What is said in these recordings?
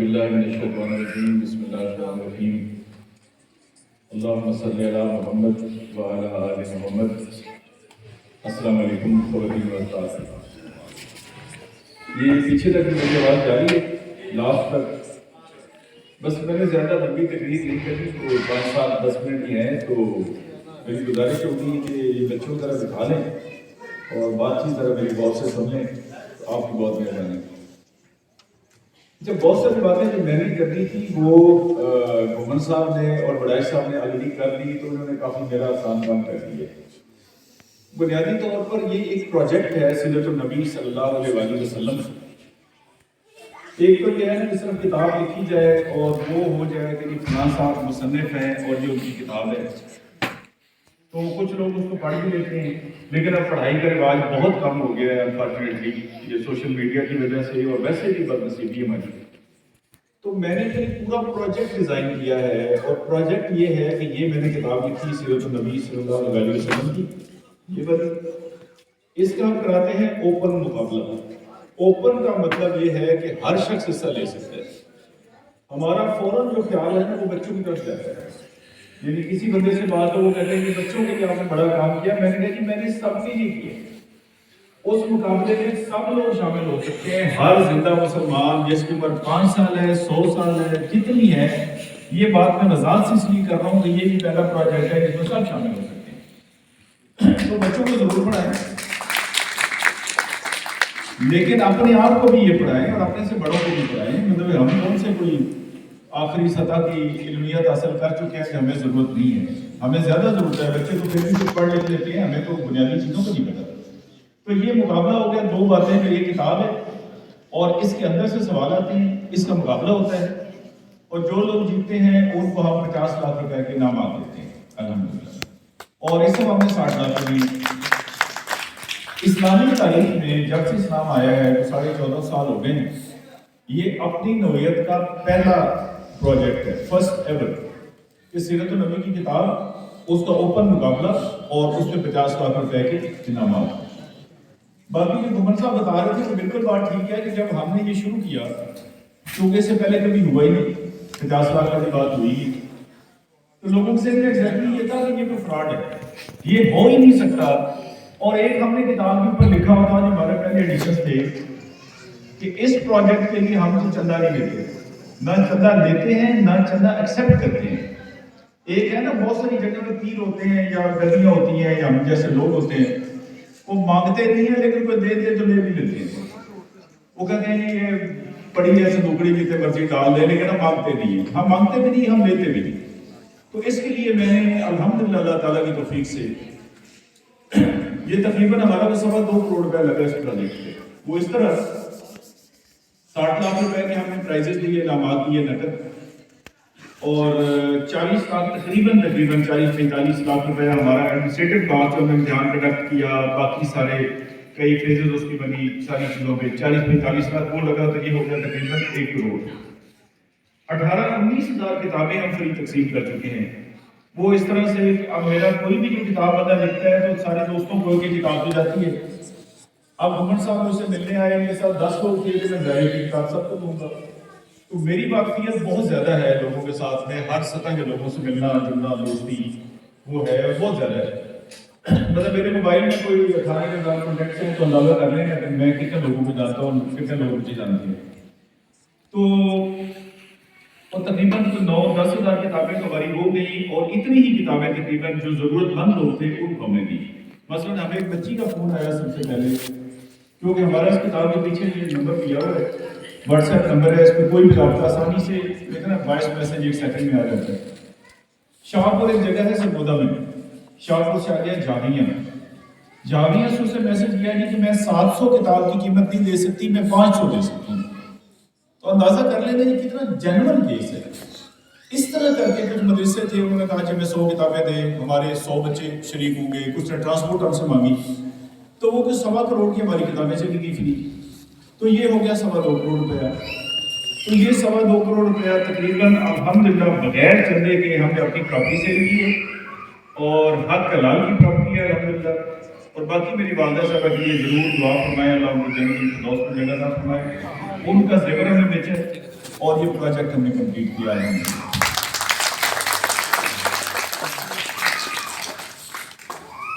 باللہ من الشیطان الرجیم بسم اللہ الرحمن الرحیم اللہم صلی علی محمد وعلی آل محمد. السلام علیکم خواتین و حضرات. یہ پیچھے تک میری آواز جاری ہے لاسٹ تک. بس میں نے زیادہ لمبی تقریر نہیں کرنی، تو 5-7-10 منٹ ہی ہیں، تو میری گزارش ہوگی کہ یہ بچوں کی طرح دکھا لیں اور بات چیت طرح میری بہت سے سن لیں. تو آپ کی بہت مہربانی. جب بہت ساری باتیں جو میں نے کرنی تھی وہ گھومن صاحب نے اور بڑائش صاحب نے آلریڈی کر لی، تو انہوں نے کافی میرا آسان کام کر دیا. بنیادی طور پر یہ ایک پروجیکٹ ہے سیرت النبی صلی اللہ علیہ وسلم. ایک تو یہ ہے کہ صرف کتاب لکھی جائے اور وہ ہو جائے کہ یہ فلاں صاحب مصنف ہیں اور یہ ان کی کتاب ہے، تو کچھ لوگ اس کو پڑھ بھی لیتے ہیں. لیکن اب پڑھائی کا رواج بہت کم ہو گیا ہے انفارچونیٹلی، یہ سوشل میڈیا کی وجہ سے اور ویسے بھی بدنصیبی ہماری. تو میں نے ایک پورا پروجیکٹ ڈیزائن کیا ہے، اور پروجیکٹ یہ ہے کہ یہ میں نے کتاب لکھی سیرت النبی صلی اللہ علیہ وسلم کی. یہ بات اس کا ہم کراتے ہیں اوپن مقابلہ. اوپن کا مطلب یہ ہے کہ ہر شخص حصہ لے سکتا ہے. ہمارا فوراً جو خیال ہے نا وہ بچوں کی طرف جاتا ہے. یعنی کسی بندے سے بات ہو وہ کہتے ہیں کہ بچوں کے لیے آپ نے بڑا کام کیا. میں نے کہا کہ میں نے سب کے لیے کیا. اس مقابلے میں سب لوگ شامل ہو سکتے ہیں. ہر زندہ مسلمان جس کی عمر 5 سال ہے، 100 سال ہے، جتنی ہے. یہ بات میں وضاحت سے اس لیے کر رہا ہوں کہ یہ بھی پہلا پروجیکٹ ہے جس میں سب شامل ہو سکتے ہیں. تو بچوں کو ضرور پڑھائیں، لیکن اپنے آپ کو بھی یہ پڑھائیں اور اپنے سے بڑوں کو بھی پڑھائیں. مطلب ہم کون سے کوئی آخری سطح کی علمیت حاصل کر چکے ہیں کہ ہمیں ضرورت نہیں ہے. ہمیں زیادہ ضرورت ہے. بچے تو پھر بھی کچھ پڑھ لکھ لیتے ہیں، ہمیں تو بنیادی چیزوں کو نہیں پتا. تو یہ مقابلہ ہو گیا. 2 باتیں کہ یہ کتاب ہے اور اس کے اندر سے سوال آتے ہیں، اس کا مقابلہ ہوتا ہے، اور جو لوگ جیتتے ہیں ان کو ہم 50 لاکھ روپے کے انعامات دیتے ہیں الحمدللہ. اور اس وقت ہم نے 60 لاکھ روپے. اسلامی تاریخ میں جب سے اسلام آیا ہے تو 14.5 سال ہو گئے ہیں. یہ اپنی نوعیت کا پہلا پروجیکٹ ہے، فرسٹ ایور، کہ سیرت النبی کی کتاب، اس کا اوپن مقابلہ اور اس میں 50 لاکھ روپے کے انعامات. باقی جو گھومن صاحب بتا رہے تھے وہ بالکل بات ٹھیک ہے کہ جب ہم نے یہ شروع کیا، کیونکہ اس سے پہلے کبھی ہوا ہی نہیں، 50 لاکھ کی بات ہوئی، تو لوگوں سے ایگزیکٹلی یہ تھا کہ یہ کوئی فراڈ ہے، یہ ہو ہی نہیں سکتا. اور ایک ہم نے کتاب کے اوپر لکھا ہوتا جو ہمارے پہلے ایڈیشن تھے کہ اس پروجیکٹ کے لیے ہم کو چندہ نہیں لیتے، نہ چندہ لیتے ہیں نہ چندہ ایکسیپٹ کرتے ہیں. ایک ہے نا بہت ساری جگہ پہ پیر ہوتے ہیں یا گدیاں ہوتی ہیں یا ہم جیسے لوگ ہوتے ہیں، وہ مانگتے نہیں ہیں لیکن کوئی دے دے تو لے بھی لیتے ہیں. وہ کہتے ہیں یہ پڑی جیسے ڈوکڑی جتنے مرضی ڈال دے، لیکن ہم مانگتے نہیں ہیں. ہم مانگتے بھی نہیں، ہم لیتے بھی نہیں. تو اس کے لیے میں نے الحمدللہ اللہ تعالیٰ کی توفیق سے یہ تقریباً ہمارا 2.25 کروڑ روپے لگا اس پروجیکٹ پہ. وہ اس طرح 60 لاکھ روپے کے ہم نے پرائزز دیے، انعامات دیے نقد، اور 40 لاکھ تقریباً 40-45 لاکھ روپے ہمارا ایڈمنسٹریٹو کاسٹ، ہم نے امتحان کنڈکٹ کیا، باقی سارے کئی فیزز اس کی بنی ساری چیزوں پہ 40-45 لاکھ وہ لگا. تو یہ ہو گیا تقریباً 1 کروڑ. 18-19 ہزار کتابیں ہم فری تقسیم کر چکے ہیں. وہ اس طرح سے اب میرا کوئی بھی جو کتاب بندہ لکھتا ہے تو سارے دوستوں کو ایک کتاب تو جاتی ہے. اب گھومن صاحب مجھ سے ملنے آئے ہیں، میرے ساتھ 10 لوگ تھے کہ میں ظاہر کی کتاب سب کو دوں گا. تو میری واقفیت بہت زیادہ ہے لوگوں کے ساتھ میں، ہر سطح کے لوگوں سے ملنا جلنا، دوستی وہ ہے بہت زیادہ ہے. مطلب میرے موبائل میں کوئی 18,000 کانٹیکٹس ہیں تو اندازہ کر لیں کہ میں کتنے لوگوں کو جانتا ہوں، کتنے لوگ مجھے جانتے ہیں. تو تقریباً 9-10 ہزار کتابیں ہماری ہو گئی، اور اتنی ہی کتابیں تقریباً جو ضرورت مند لوگ تھے ان کو ہمیں دی. مثلاً ہمیں ایک بچی کا فون آیا سب سے پہلے، کیونکہ ہمارا اس کتاب کے پیچھے یہ نمبر دیا ہوا ہے، واٹس ایپ نمبر ہے، اس پہ کوئی بھی رابطہ آسانی سے اتنا وائس میسج 1 سیکنڈ میں آ جاتا ہے. شاہپور ایک جگہ ہے سرگودا میں، شاہپور سے آ گیا جاویہ سے اسے میسج کیا کہ میں 700 کتاب کی قیمت نہیں دے سکتی، میں 500 دے سکتی ہوں. تو اندازہ کر لینا یہ کتنا جینوئن کیس ہے. اس طرح کر کے کچھ مدرسے تھے، انہوں نے کہا کہ میں 100 کتابیں دیں، ہمارے 100 بچے شریک ہوں گے. کچھ نے ٹرانسپورٹ ہم سے مانگی، تو وہ کچھ 2.25 کروڑ کی ہماری کتابیں چلی گئی فری. تو یہ ہو گیا 2.25 کروڑ روپیہ. تو یہ 2.25 کروڑ روپیہ تقریباً الحمدللہ بغیر چندے کے ہم نے اپنی پراپرٹی سے لی ہے، اور حق حلال کی پراپرٹی ہے الحمدللہ. اور باقی میری والدہ صاحبہ کے لیے ضرور دعا فرمائیں، اللہ ان کو جنت الفردوس میں جگہ عطا فرمائے. ان کا زیور ہمیں بیچا ہے. اور یہ پروجیکٹ ہم نے کمپلیٹ کیا ہے.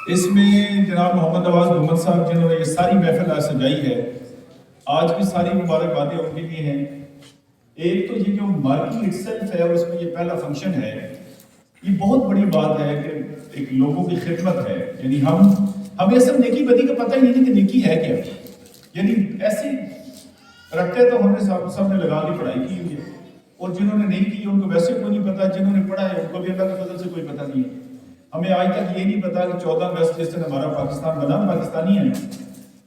اس میں جناب محمد نواز محمد صاحب جنہوں نے یہ ساری محفل آج سجائی ہے، آج کی ساری مبارکبادیں ان کے لیے ہیں. ایک تو یہ جو مارکی اٹ سیلف ہے اور اس میں یہ پہلا فنکشن ہے، یہ بہت بڑی بات ہے کہ ایک لوگوں کی خدمت ہے. یعنی ہمیں اصل نیکی بدی کا پتہ ہی نہیں کہ نیکی ہے کیا. یعنی ایسے رکھتے تو ہم نے سب نے لگا کے پڑھائی کی ہوئی ہے، اور جنہوں نے نہیں کی ان کو ویسے کوئی نہیں پتا، جنہوں نے پڑھا ہے ان کو بھی اللہ کے فضل سے کوئی پتہ نہیں ہے. ہمیں آج تک یہ نہیں پتا کہ 14 اگست جس دن ہمارا پاکستان بنا، پاکستانی ہے،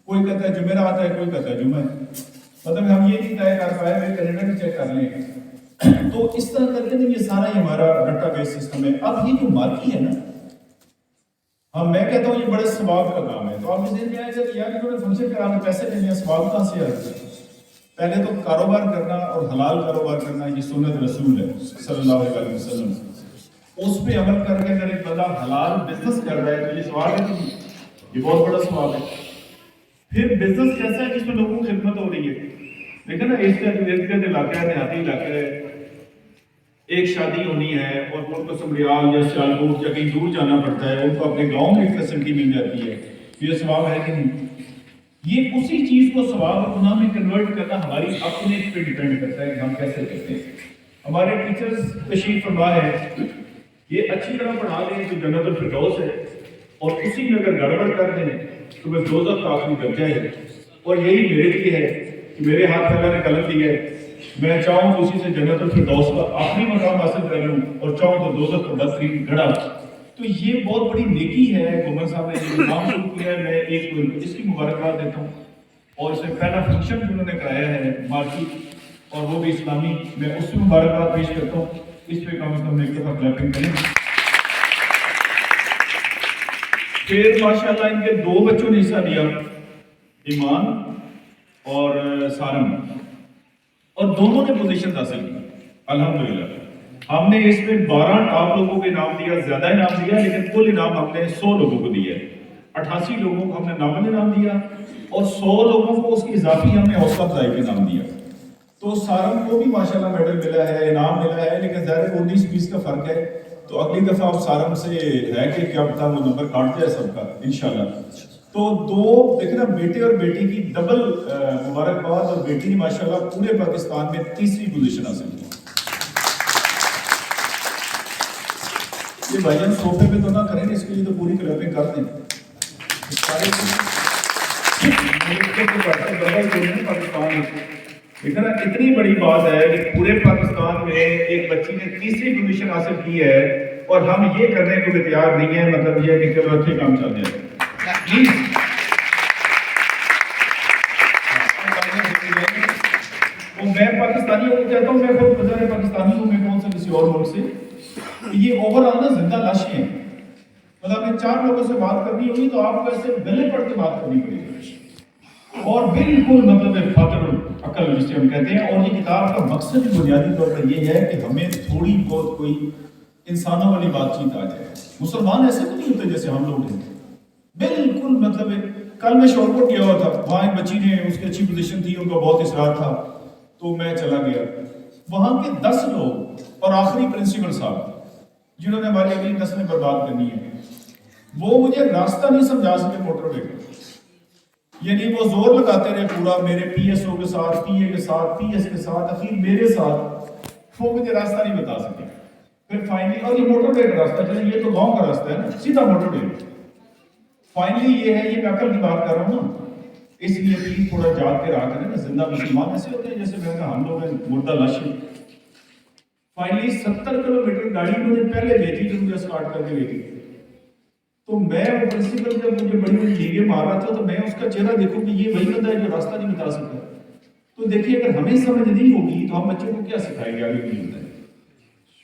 کوئی کہتا ہے جمعرات ہے، کوئی کہتا ہے جمعہ ہے. مطلب ہم یہ نہیں طے کر پائے، میرے کیلنڈر میں چیک کر لیں. تو اس طرح کر کے یہ سارا ہی ہمارا ڈیٹا بیس سسٹم ہے. اب یہ جو مارکی ہے نا، میں کہتا ہوں یہ بڑے ثواب کا کام ہے. تو آپ کے ذہن میں آئے گا کہ یار انہوں نے فنکشن کرا کے پیسے لینے ہیں، ثواب کہاں سے آئے گا؟ پہلے تو کاروبار کرنا اور حلال کاروبار کرنا یہ سنت رسول ہے صلی اللہ علیہ وسلم. اس پہ عمل کر کے اگر ایک بندہ حلال بزنس کر رہا ہے تو یہ ثواب ہے، یہ بہت بڑا ثواب ہے. پھر بزنس کیسا ہے جس میں لوگوں کی خدمت ہو رہی ہے. لیکن نا اس کا جو ارد گرد علاقہ ہے، دیہاتی علاقہ ہے، ایک شادی ہونی ہے اور ان کو سمریال یا سیالکوٹ یا کہیں دور جانا پڑتا ہے، ان کو اپنے گاؤں میں ایک فیسلٹی مل جاتی ہے. یہ ثواب ہے کہ نہیں؟ یہ اسی چیز کو ثواب اور گناہ میں کنورٹ کرنا ہماری اپنے پہ ڈیپینڈ کرتا ہے کہ ہم کیسے کرتے ہیں. ہمارے ٹیچرز تشریف فرما ہے، یہ اچھی طرح پڑھا دیں تو جنت الفردوس ہے، اور اسی میں اگر گڑبڑ کر دیں تو وہ دوزخ کا آخری درجہ ہے. اور یہی میرے لیے ہے کہ میرے ہاتھ میں اللہ نے قلم دی ہے، میں چاہوں تو اسی سے جنت الفردوس کا آخری مقام حاصل کر لوں، اور چاہوں تو دوزخ کا بدترین گڑھا. تو یہ بہت بڑی نیکی ہے. گومر صاحب نے یہ کام شروع کیا ہے، میں ایک اس کی مبارکباد دیتا ہوں. اور اس میں پہلا فنکشن جو انہوں نے کرایا ہے مارکی، اور وہ بھی اسلامی، میں اس کی مبارکباد پیش کرتا ہوں. اس پہ کم از کم ایک دفعہ کلیپنگ کریں. پھر ماشاءاللہ ان کے 2 بچوں نے حصہ لیا، ایمان اور سارم، اور دونوں نے پوزیشن حاصل کی الحمدللہ. ہم نے اس میں 12 ٹاپ لوگوں کو انعام دیا، زیادہ انعام دیا، لیکن کل انعام ہم نے 100 لوگوں کو دیا ہے. 88 لوگوں کو ہم نے نامل انعام دیا، اور 100 لوگوں کو اس کی اضافی ہم نے حوصلہ افزائی کا انعام دیا. تو سارم کو بھی ماشاءاللہ میڈل ملا ہے، انعام ملا ہے، لیکن ظاہر 19-20 کا فرق ہے. تو اگلی دفعہ اب سارم سے ہے کہ کیا پتا وہ نمبر کاٹ جائے سب کا انشاءاللہ. تو 2 دیکھنا، بیٹے اور بیٹی کی ڈبل مبارکباد، اور بیٹی نے ماشاءاللہ پورے پاکستان میں 3ری پوزیشن حاصل کی. یہ بھائی جان صوفے پہ تو نہ کریں، اس کے لیے تو پوری کلیپنگ کر دیں. پاکستان لیکن اتنی بڑی بات ہے کہ پورے پاکستان میں ایک بچی نے 3ری پوزیشن حاصل کی ہے، اور ہم یہ کرنے کو بھی تیار نہیں ہے. مطلب یہ ہے کہ چلو اچھے کام چل جائے. میں پاکستانیوں کو کہتا ہوں، میں خود بظاہر پاکستانی ہوں، میں کون سا کسی اور ملک سے. یہ اوور آل نا زندہ لاشیں ہیں. مطلب ہمیں 4 لوگوں سے بات کرنی ہوگی تو آپ کو ایسے بلے پڑھ کے بات کرنی پڑے گی، اور بالکل مطلب فاطر عقل جسے ہم کہتے ہیں. اور یہ کتاب کا مقصد بنیادی طور پر یہ ہے کہ ہمیں تھوڑی بہت کوئی انسانوں والی بات چیت آ جائے. مسلمان ایسے تو نہیں ہوتے جیسے ہم لوگ ہیں، بالکل. مطلب کل میں شور کوٹ گیا ہوا تھا، وہاں ایک بچی نے، اس کی اچھی پوزیشن تھی، ان کا بہت اصرار تھا، تو میں چلا گیا. وہاں کے 10 لوگ اور آخری پرنسپل صاحب جنہوں نے ہماری اگلی نسلیں برباد کرنی ہے، وہ مجھے راستہ نہیں سمجھا سکے موٹر وے کا. یعنی وہ زور لگاتے رہے پورا میرے پی ایس او کے ساتھ، پی اے کے ساتھ، پی ایس کے ساتھ، اخیر میرے ساتھ، وہ مجھے راستہ نہیں بتا سکے. پھر فائنلی، اور یہ موٹر وے کا راستہ، چلیں یہ تو گاؤں کا راستہ ہے نا، سیدھا موٹر وے. فائنلی یہ ہے، یہ میں عقل کی بات کر رہا ہوں نا، اس لیے پلیز تھوڑا جاگ کے رہا کریں نا. زندہ مسلمان ایسے ہوتے ہیں جیسے میں کہا ہم لوگ ہیں مردہ لاشیں. فائنلی 70 کلومیٹر گاڑی مجھے پہلے بھیجی جو مجھے اسٹارٹ کر کے لے گئی. تو میں وہ پرنسپل جب مجھے بڑی بڑی لیگیں مار رہا تھا، تو میں اس کا چہرہ دیکھوں کہ یہ وہی بندہ ہے جو راستہ نہیں بتا سکتا. تو دیکھیے اگر ہمیں سمجھ نہیں ہوگی تو ہم بچوں کو کیا سکھائیں گے آگے نہیں ہوتا ہے.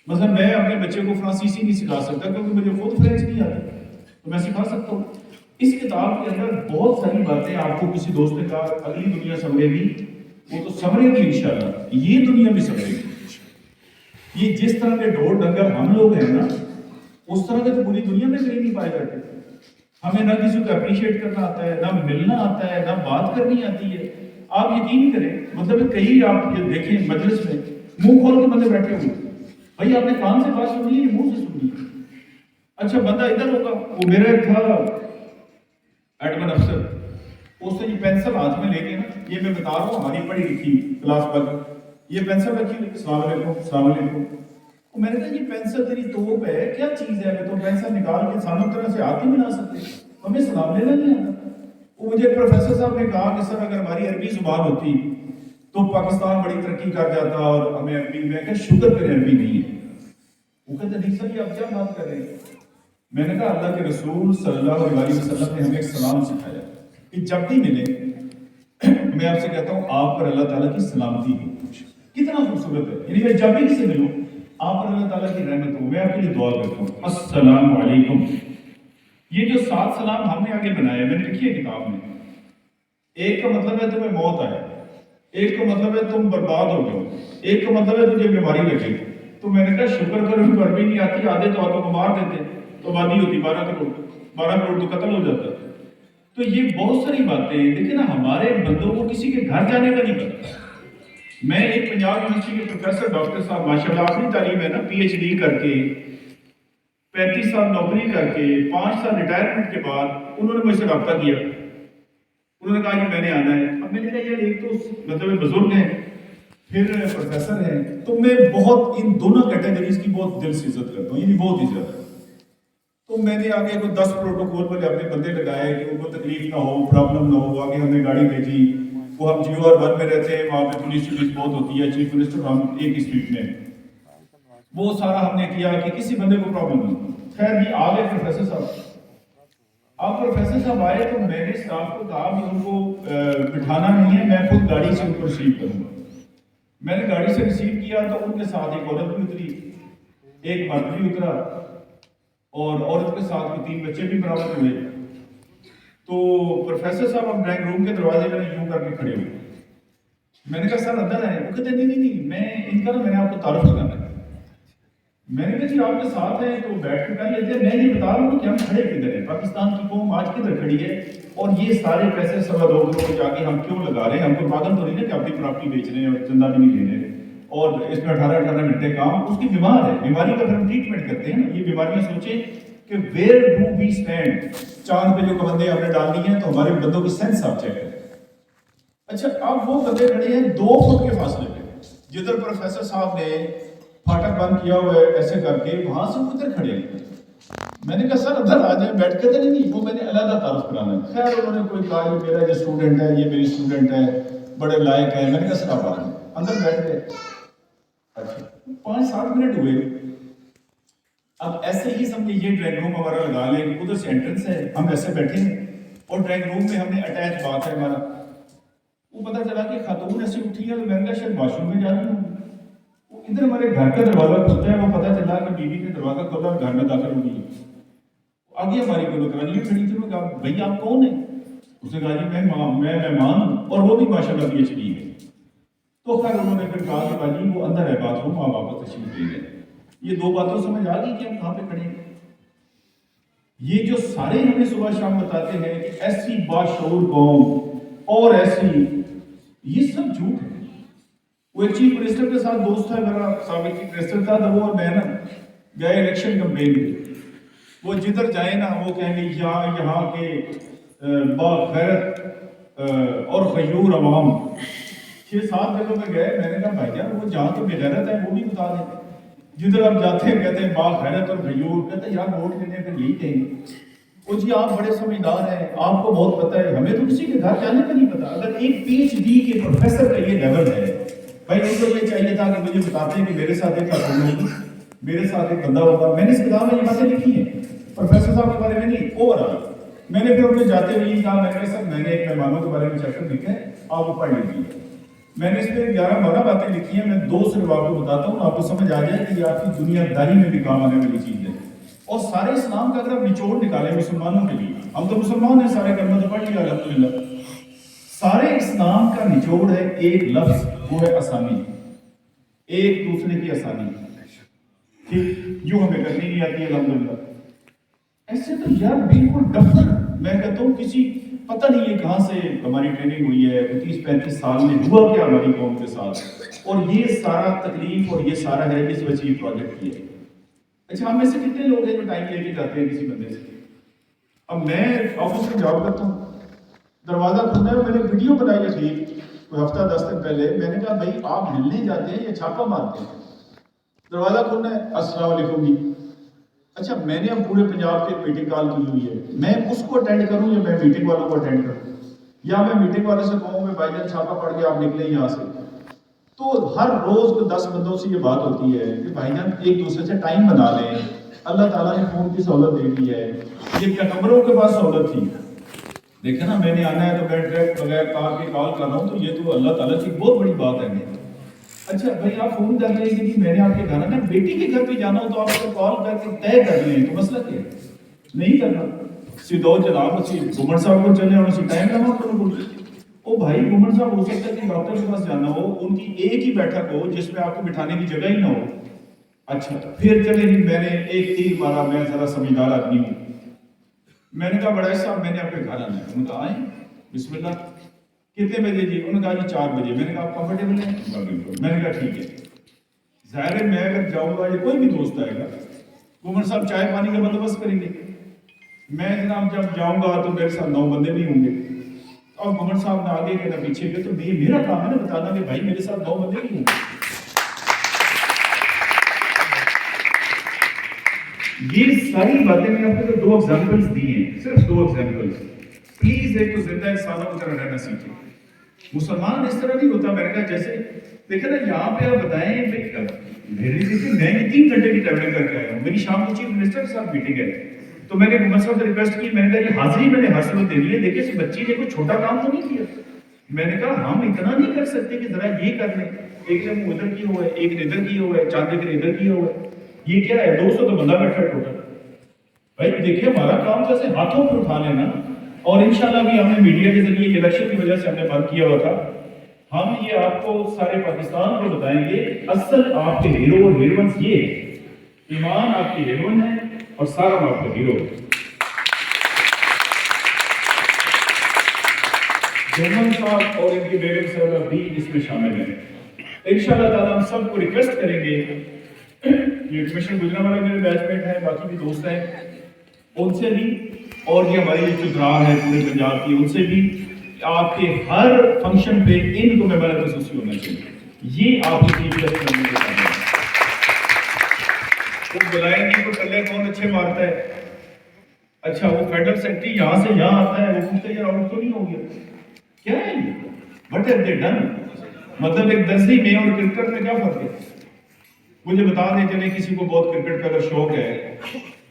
مثلا میں اپنے بچے کو فرانسیسی نہیں سکھا سکتا کیونکہ مجھے خود فرینچ نہیں آتی، تو میں سکھا سکتا ہوں. اس کتاب کے اندر بہت ساری باتیں آپ کو کسی دوست نے کہا اگلی دنیا سمجھے گی، وہ تو سمجھے گی انشاءاللہ، یہ دنیا بھی سمجھے گی. یہ جس طرح کے ڈھول ڈنگر ہم لوگ ہیں نا، اس طرح کے تو پوری دنیا میں کہیں نہیں پائے جاتے. ہمیں نہ کسی کو اپریشیٹ کرنا آتا ہے، نہ ملنا آتا ہے، نہ بات کرنی آتی ہے. آپ یقین کریں، مطلب کئی آپ یہ دیکھیں مجلس میں منہ کھول کے بندے بیٹھے ہوئے، بھائی آپ نے کان سے بات سنی ہے یا منہ سے سنی ہے؟ اچھا بندہ ادھر ہوگا، وہ میرا ایک تھا ایڈمن افسر، اس نے یہ پینسل ہاتھ میں لے کے نا، یہ میں بتا رہا ہوں ہماری پڑھی لکھی کلاس پر، یہ پینسل رکھی ہوئی، السلام علیکم السلام علیکم، تو میں نے کہا یہ پینسل تیری توپ ہے کیا چیز ہے، تو پینسل نکال کے سامنے طرح سے ہاتھ نہیں بنا سکتے، ہمیں سلام لینا نہیں آتا۔ وہ مجھے پروفیسر صاحب نے کہا کہ سر اگر ہماری عربی زبان ہوتی تو پاکستان بڑی ترقی کر جاتا اور ہمیں عربی، میں کہ شکر کریں عربی نہیں ہے۔ وہ کہتے نہیں سر یہ آپ کیا بات کر رہے ہیں؟ میں نے کہا اللہ کے رسول صلی اللہ علیہ وسلم نے ہمیں ایک سلام سکھایا کہ جب بھی ملے میں آپ سے کہتا ہوں آپ پر اللہ تعالیٰ کی سلامتی ہو، کتنا خوبصورت ہے، یعنی میں جب بھی کسی ملوں آپ پر اللہ تعالیٰ کی رحمت ہو، میں آپ کے لیے دعا کرتا ہوں السلام علیکم۔ یہ جو 7 سلام ہم نے آگے بنائے، میں نے لکھی ہے کتاب میں، ایک کا مطلب ہے تمہیں موت آئے، ایک کا مطلب ہے تم برباد ہو گئے، ایک کا مطلب ہے تجھے بیماری لگی، تو میں نے کہا شکر کرو ان کو عربی نہیں آتی، آدھے تو آپ کو مار دیتے تو آبادی ہوتی 12 کروڑ تو قتل ہو جاتا۔ تو یہ بہت ساری باتیں، لیکن ہمارے بندوں کو کسی کے گھر جانے کا نہیں پتا۔ میں ایک پنجاب یونیورسٹی کے پروفیسر ڈاکٹر صاحب ماشاءاللہ آخری تعلیم ہے نا، پی ایچ ڈی کر کے 35 سال نوکری کر کے 5 سال ریٹائرمنٹ کے بعد انہوں نے مجھ سے رابطہ کیا، انہوں نے کہا کہ میں نے آنا ہے۔ اب میں نے کہا یار ایک تو مطلب بزرگ ہیں پھر پروفیسر ہیں، تو میں بہت ان دونوں کیٹیگریز کی بہت دل سے عزت کرتا ہوں، یعنی بہت ہی زیادہ۔ تو میں نے آگے کوئی 10 پروٹوکول والے اپنے بندے لگائے کہ ان کو تکلیف نہ ہو، پرابلم نہ ہو، آگے ہم نے گاڑی بھیجی، وہ ہم جیو اور 1 میں رہتے ہیں، وہاں پہ پولیس بہت ہوتی ہے، چیف منسٹر ہم ایک ہی اسٹریٹ میں، وہ سارا ہم نے کیا کہ کسی بندے کو پرابلم نہیں۔ خیر یہ آ گئے پروفیسر صاحب، اب پروفیسر صاحب آئے تو میں نے اسٹاف کو کہا کہ ان کو بٹھانا نہیں ہے، میں خود گاڑی سے ان کو ریسیو کروں گا۔ میں نے گاڑی سے ریسیو کیا تو ان کے ساتھ ایک عورت بھی اتری، ایک مرد بھی اترا، اور عورت کے ساتھ کوئی 3 بچے بھی برآمد ہوئے۔ تو پروفیسر صاحب ہم ڈرائنگ روم کے دروازے میں یوں کر کے کھڑے ہوئے، میں نے کہا سر اندر آئے، وہ کہتے نہیں میں ان کا میں نے آپ کو تعارف کرنا ہے۔ میں نے کہا جی آپ کے ساتھ ہیں تو بیٹھ کے کر لیتے ہیں، میں یہ بتا رہا ہوں کہ ہم کھڑے کدھر ہیں، پاکستان کی قوم آج کدھر کھڑی ہے، اور یہ سارے پیسے 2.25 کروڑ جا کے ہم کیوں لگا رہے ہیں؟ ہم کو پاگل تو نہیں نا کہ اپنی پراپرٹی بیچ رہے ہیں اور چندہ بھی نہیں لے رہے، اور اس میں 18 گھنٹے کام، اس کی بیمار ہے، بیماری کا پھر ہم ٹریٹمنٹ کرتے ہیں نا۔ یہ بیماریاں سوچیں کہ ویئر ڈو وی اسٹینڈ، چاند پہ جو بندے ہم نے ڈال دی ہیں تو ہمارے بندوں کی سینس آپ چیک کریں۔ اچھا اب وہ بندے کھڑے ہیں 2 فٹ کے فاصلے پہ، جدھر پروفیسر صاحب نے پھاٹک بند کیا ہوا ہے ایسے کر کے، وہاں سے ادھر کھڑے ہیں۔ میں نے کہا سر ادھر آ جائیں، بیٹھ کے تو نہیں، وہ میں نے علیحدہ تعارف کرانا ہے۔ خیر انہوں نے کوئی کہا یہ میرا جو اسٹوڈنٹ ہے، یہ میری اسٹوڈنٹ ہے، بڑے لائق ہے، میں نے کہا سر آپ آ جائیں، اندر بیٹھ گئے۔ اچھا 5-7 منٹ ہوئے، اب ایسے ہی سمجھے یہ ڈرائنگ روم ہمارا لگا لیں، ادھر سے انٹرنس ہے، ہم ایسے بیٹھے ہیں اور ڈرائنگ روم میں ہم نے اٹیچ بات ہے ہمارا۔ وہ پتہ چلا کہ خاتون ایسی اٹھی ہے، میں نے کہا شاید واش روم میں جا رہی ہوں، ادھر ہمارے گھر کا دروازہ کھلتا ہے، وہ پتہ چلا کہ بیوی نے دروازہ کھولا اور گھر میں داخل ہو گئی۔ آگے ہماری کوئی نوکرانی کھڑی تھی، میں کہا بھائی آپ کون ہیں؟ اس نے کہا جی میں مہمان ہوں، اور وہ بھی ماشاءاللہ پی ایچ ڈی ہے۔ تو خیر انہوں نے پھر کہا کہ باجی وہ اندر ہے باتھ روم، آپ واپس تشریف لے گئے۔ یہ 2 باتوں سمجھ آ گئی کہ ہم کہاں پہ کھڑے ہیں۔ یہ جو سارے ہمیں صبح شام بتاتے ہیں کہ ایسی باشعور قوم اور ایسی، یہ سب جھوٹ ہے۔ وہ ایک چیف منسٹر کے ساتھ دوست تھا میرا، سابق چیف منسٹر تھا، تو وہ اور میں نا گئے الیکشن کمپین پہ، وہ جدھر جائیں نا وہ کہیں گے یہاں کے باغیرت اور غیور عوام، 6-7 جگہوں پہ گئے۔ میں نے کہا بھائی جان وہ جہاں تو بغیرت ہے وہ بھی بتا دیں، جدھر آپ جاتے ہیں کہتے ہیں باغیرت اور غیور، کہتے ہیں یار ووٹ لینے پھر یہی کہیں گے۔ وہ جی آپ بڑے سمجھدار ہیں، آپ کو بہت پتہ ہے، ہمیں تو کسی کے گھر جانے کا نہیں پتا۔ اگر ایک پی ایچ ڈی کے پروفیسر کا یہ لیول ہے، بھائی ان کو یہ چاہیے تھا کہ مجھے بتاتے ہیں کہ میرے ساتھ ایک خاتون ہوگی، میرے ساتھ ایک بندہ ہوگا۔ میں نے اس کتاب میں یہ باتیں لکھی ہیں پروفیسر صاحب کے بارے میں نہیں، اوور آل میں نے پھر ان کو جاتے ہوئے یہ کہا، میں نے سر میں نے ایک مہمانوں کے بارے میں چیپٹر لکھا ہے، آپ وہ پڑھ لیجیے۔ میں نے اس پہ 11-12 باتیں لکھی ہیں، میں 2 صرف آپ کو بتاتا ہوں، آپ کو سمجھ آ جائے کہ یہ آپ کی دنیا داری میں بھی کام آنے والی چیز ہے۔ اور سارے اسلام کا اگر آپ نچوڑ نکالیں مسلمانوں کے لیے، ہم تو مسلمان ہیں، سارے کلمہ تو پڑھ لیا الحمدللہ، سارے اسلام کا نچوڑ ہے ایک لفظ، وہ ہے آسانی، ایک دوسرے کی آسانی، ٹھیک یوں ہمیں کرنی نہیں آتی الحمدللہ۔ ایسے تو یار بالکل ڈفر، میں کہتا ہوں کسی پتہ نہیں ہے کہاں سے ہماری ٹریننگ ہوئی ہے، 30-35 سال میں ہوا کیا ہماری قوم کے ساتھ، اور یہ سارا تکلیف اور یہ سارا ہے اس وجہ یہ پروجیکٹ کیا ہے. اچھا ہم میں سے کتنے لوگ ہیں جو ٹائم لے کے جاتے ہیں کسی بندے سے؟ اب میں آفس میں جاب کرتا ہوں, دروازہ کھلنا ہے, میں نے ویڈیو بنائی ہے کوئی ہفتہ 10 دن پہلے. میں نے کہا بھائی آپ ملنے جاتے ہیں یا چھاپا مارتے ہیں؟ دروازہ کھلنا ہے, السلام علیکم جی. اچھا میں نے اب پورے پنجاب کے میٹنگ کال کی ہوئی ہے, میں اس کو اٹینڈ کروں یا میں میٹنگ والوں کو اٹینڈ کروں, یا میں میٹنگ والے سے کہوں کہ بھائی جان چھاپا پڑ کے آپ نکلیں یہاں سے. تو ہر روز کو 10 بندوں سے یہ بات ہوتی ہے کہ بھائی جان ایک دوسرے سے ٹائم بنا لیں. اللہ تعالیٰ نے فون کی سہولت دے دی ہے, یہ کمروں کے پاس سہولت تھی. دیکھیں نا میں نے آنا ہے تو میں ڈائریکٹ بغیر کار کے کال کر رہا ہوں, تو یہ تو اللہ تعالیٰ کی بہت بڑی بات ہے. اچھا بھائی آپ فون کر لیں کہ جی میں نے آپ کے گھر آنا, بیٹی کے گھر پہ جانا ہو تو آپ کو کال کر کے طے کر لیں, تو مسئلہ کیا ہے؟ نہیں کرنا سیدھو جناب اسی گھومن صاحب کو چلے اور اسی ٹائم لگا کرو. او بھائی گھومن صاحب ہو سکتا ہے کہ ڈاکٹر کے پاس جانا ہو, ان کی ایک ہی بیٹھک ہو جس میں آپ کو بٹھانے کی جگہ ہی نہ ہو. اچھا پھر چلے جی میں نے ایک تیر مارا, میں ذرا سمجھدار آدمی ہوں, میں نے کہا بڑا صاحب میں نے آپ کے گھر آنا ہے. انہوں نے کہا آئیں بسم اللہ, کتنے بجے جی؟ انہوں نے کہا جی 4 بجے. میں نے کہا آپ کمفرٹیبل ہیں؟ میں نے کہا ٹھیک ہے. ظاہر ہے میں اگر جاؤں گا یا کوئی بھی دوست آئے گا, گھومن صاحب چائے پانی کا بندوبست کریں گے. میں جناب جب جاؤں گا تو میرے ساتھ 9 بندے بھی ہوں گے, اور گھومن صاحب نہ آگے کہ نہ پیچھے کے, تو میرا کام ہے نا بتانا کہ بھائی میرے ساتھ 9 بندے بھی ہوں گے. یہ ساری باتیں میں نے آپ کو 2 ایگزامپلس دی ہیں, صرف 2 ایگزامپلس. پلیز ایک تو زندہ انسانوں کی طرح رہنا سیکھیں. مسلمان اس طرح نہیں ہوتا. میں نے کہا جیسے دیکھیں نا یہاں پہ آپ بتائیں میری دیکھیں میں یہ 3 گھنٹے کی ٹریولنگ کر کے آیا ہوں, میری شام کو چیف منسٹر کے ساتھ میٹنگ ہے, تو میں نے گھومن صاحب سے ریکویسٹ کی, میں نے کہا یہ حاضری میں نے ہر صورت دینی ہے, دیکھیں اس بچی نے کوئی چھوٹا کام تو نہیں کیا. میں نے کہا ہم اتنا نہیں کر سکتے کہ ذرا یہ کر لیں, ایک نے منہ ادھر کیا ہوا ہے, ایک نے ادھر کیا ہوا ہے, چاند کے ادھر کیا ہوا ہے, یہ کیا ہے 200 تو بندہ بیٹھا ہے ٹوٹل. بھائی دیکھیں ہمارا کام جیسے ہاتھوں پر اٹھا لینا, اور انشاءاللہ بھی ہم نے میڈیا کے ذریعے الیکشن کی وجہ سے ہم نے بند کیا ہوا تھا, ہم یہ آپ کو سارے پاکستان کو بتائیں گے اصل آپ کے ہیرو اور ہیروئنز یہ ہے. ایمان آپ کی ہیروئن ہے اور سارا آپ کا ہیرو ہے. گھومن صاحب اور ان کی بیگم صاحبہ بھی اس میں شامل ہیں. انشاءاللہ تعالیٰ ہم سب کو ریکویسٹ کریں گے, یہ کمیشن گجرانوالہ میرے بیچ میٹ ہیں, باقی بھی دوست ہیں, ان سے بھی, اور یہ ہماری جو درار ہے پورے پنجاب کی, ان سے بھی, آپ کے ہر فنکشن پہ ان کو ممبر خصوصی ہونا چاہیے. یہ آپ کی ٹی وی ایس کرنے کے ساتھ ہے. وہ بلائیں گے تو کلے کون اچھے مارتا ہے. اچھا وہ فیڈرل سیکرٹری یہاں سے یہاں آتا ہے, وہ پوچھتے ہیں آؤٹ تو نہیں ہو گیا, کیا ہے یہ وٹ ہیو دے ڈن؟ مطلب ایک درزی میں اور کرکٹ میں کیا فرق ہے؟ مجھے بتا دیں چلیں کسی کو بہت کرکٹ کا اگر شوق ہے,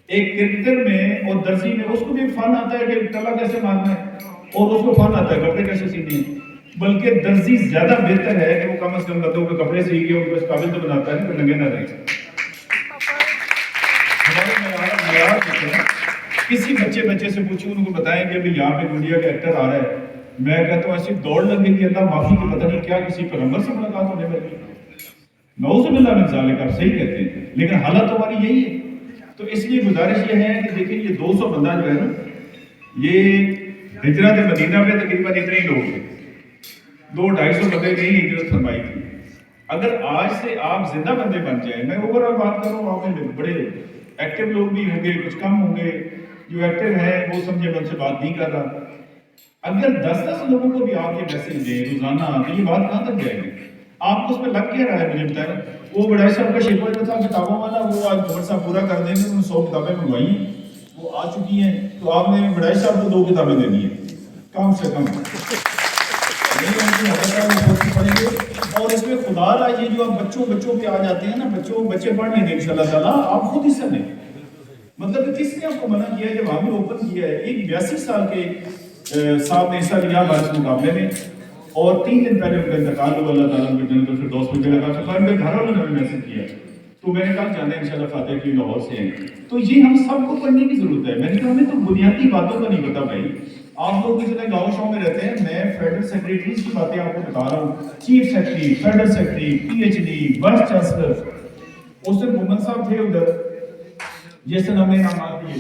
ایک کرکٹر میں اور درزی میں اس کو بھی فن آتا ہے کہ کلا کیسے مارنا ہے, اور اس کو فن آتا ہے کپڑے کیسے سینے ہیں. بلکہ درزی زیادہ بہتر ہے کہ وہ کم از کم بندوں کے کپڑے سی کے ان کو اس قابل تو بناتا ہے کہ ننگے نہ رہیں. ہمارے معیار کہتے ہیں, کسی بچے سے پوچھیں, ان کو بتائیں کہ ابھی یہاں پہ انڈیا کا ایکٹر آ رہا ہے, میں کہتا ہوں ایسی دوڑ لگے گی اللہ معافی کی پتہ نہیں کیا کسی پیغمبر سے ملاقات ہونے لگی. نعوذ باللہ من ذالک, آپ صحیح کہتے ہیں, لیکن حالت ہماری یہی ہے. تو اس لیے گزارش یہ ہے کہ دیکھیں یہ 200 بندہ جو ہے نا, یہ ہجرت مدینہ پہ تقریباً اتنے ہی لوگ ہیں, 200-250 بندے نہیں ہجرت فرمائی تھی. اگر آج سے آپ زندہ بندے بن جائیں, میں اوور آل بات کر رہا ہوں, آپ میں بڑے ایکٹیو لوگ بھی ہوں گے, کچھ کم ہوں گے, جو ایکٹیو ہیں وہ سمجھے میں ان سے بات نہیں کر رہا. اگر 10 لوگوں کو بھی آپ یہ میسج دیں روزانہ, تو یہ بات کہاں تک جائے گی؟ آپ کو اس میں لگ کیا رہا ہے مجھے بتائیں. وہ بڑائی صاحب کا شیخ جو تھا کتابوں والا, وہ آج گھومن صاحب پورا کر دیں گے, انہوں نے 100 کتابیں منگوائی ہیں, وہ آ چکی ہیں, تو آپ نے بڑائی صاحب کو 2 کتابیں دینی ہیں کم سے کم. پڑھیں گے. اور اس میں خدا را یہ جو آپ بچوں پہ آ جاتے ہیں نا, بچے پڑھ لیں گے انشاءاللہ تعالیٰ, آپ خود ہی سے لیں. مطلب کس نے آپ کو منع کیا ہے جب ہم نے اوپن کیا ہے؟ ایک 82 سال کے صاحب نے حصہ لیا ہمارے مقابلے میں, اور 3 دن پہلے ان کا انتقال ہوا, اللہ تعالیٰ ان کے جنت الفردوس میں جگہ عطا فرمائے. ان کے گھر والوں نے ہمیں میسج کیا, تو میں نے کہا جانے انشاءاللہ فاتح کی لاہور سے ہیں, تو یہ ہم سب کو پڑھنے کی ضرورت ہے. میں نے کہا ہمیں تو بنیادی باتوں کا نہیں پتا بھائی. آپ لوگ جتنے گاؤں شاؤں میں رہتے ہیں, میں فیڈرل سیکریٹریز کی باتیں آپ کو بتا رہا ہوں, chief secretary, federal secretary, P H D, vice chancellor. اس دن گھومن صاحب تھے ادھر, جس دن ہم نے انعامات دیے